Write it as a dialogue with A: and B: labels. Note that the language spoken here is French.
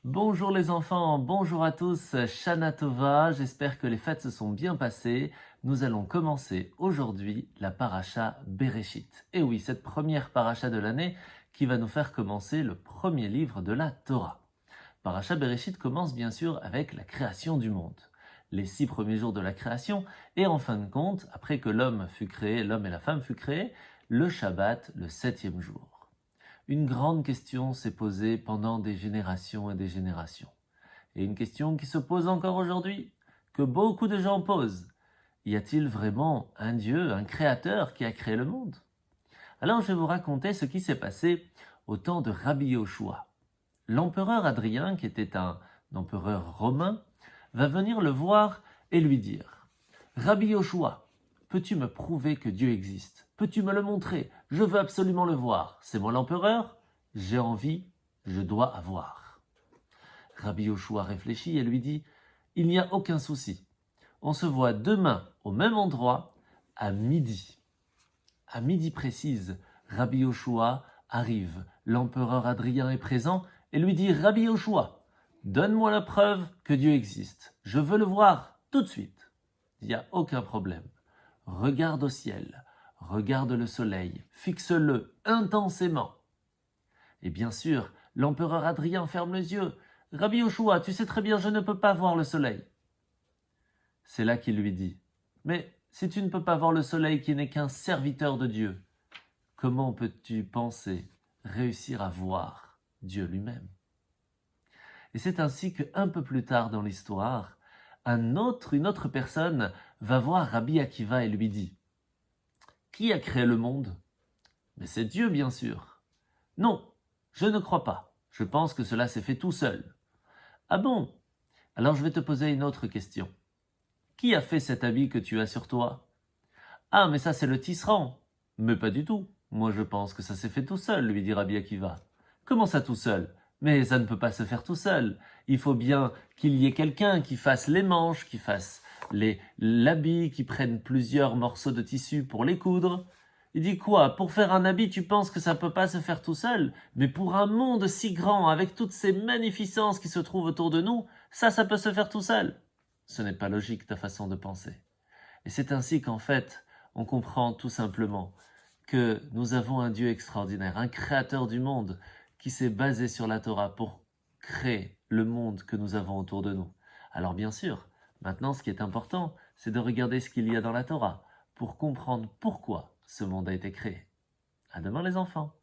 A: Bonjour les enfants, bonjour à tous, Shana Tova, j'espère que les fêtes se sont bien passées. Nous allons commencer aujourd'hui la paracha Bereshit. Et oui, cette première paracha de l'année qui va nous faire commencer le premier livre de la Torah. Paracha Bereshit commence bien sûr avec la création du monde. Les 6 premiers jours de la création et en fin de compte, après que l'homme fut créé, l'homme et la femme fut créés, le Shabbat, le 7e jour. Une grande question s'est posée pendant des générations et des générations. Et une question qui se pose encore aujourd'hui, que beaucoup de gens posent. Y a-t-il vraiment un Dieu, un créateur qui a créé le monde? Alors je vais vous raconter ce qui s'est passé au temps de Rabbi Yoshua. L'empereur Adrien, qui était un empereur romain, va venir le voir et lui dire « Rabbi Yoshua, peux-tu me prouver que Dieu existe? Peux-tu me le montrer? Je veux absolument le voir. C'est moi l'empereur, j'ai envie, je dois avoir. » Rabbi Yoshua réfléchit et lui dit « Il n'y a aucun souci. On se voit demain au même endroit à midi. » À midi précise, Rabbi Yoshua arrive. L'empereur Adrien est présent et lui dit « Rabbi Yoshua, donne-moi la preuve que Dieu existe. Je veux le voir tout de suite. » Il n'y a aucun problème. Regarde au ciel, regarde le soleil, fixe-le intensément. Et bien sûr, l'empereur Adrien ferme les yeux. « Rabbi Yoshua, tu sais très bien, je ne peux pas voir le soleil. » C'est là qu'il lui dit « Mais si tu ne peux pas voir le soleil qui n'est qu'un serviteur de Dieu, comment peux-tu penser réussir à voir Dieu lui-même ?» Et c'est ainsi qu'un peu plus tard dans l'histoire, une autre personne va voir Rabbi Akiva et lui dit « Qui a créé le monde ?»« Mais c'est Dieu, bien sûr. »« Non, je ne crois pas. Je pense que cela s'est fait tout seul. »« Ah bon? Alors je vais te poser une autre question. Qui a fait cet habit que tu as sur toi? »« Ah, mais ça c'est le tisserand. »« Mais pas du tout. Moi je pense que ça s'est fait tout seul, lui dit Rabbi Akiva. »« Comment ça tout seul? Mais ça ne peut pas se faire tout seul. Il faut bien qu'il y ait quelqu'un qui fasse les manches, qui fasse l'habit, qui prenne plusieurs morceaux de tissu pour les coudre. » Il dit quoi? Pour faire un habit, tu penses que ça ne peut pas se faire tout seul? Mais pour un monde si grand, avec toutes ces magnificences qui se trouvent autour de nous, ça peut se faire tout seul. Ce n'est pas logique ta façon de penser. Et c'est ainsi qu'en fait, on comprend tout simplement que nous avons un Dieu extraordinaire, un créateur du monde qui s'est basé sur la Torah pour créer le monde que nous avons autour de nous. Alors bien sûr, maintenant ce qui est important, c'est de regarder ce qu'il y a dans la Torah pour comprendre pourquoi ce monde a été créé. À demain les enfants.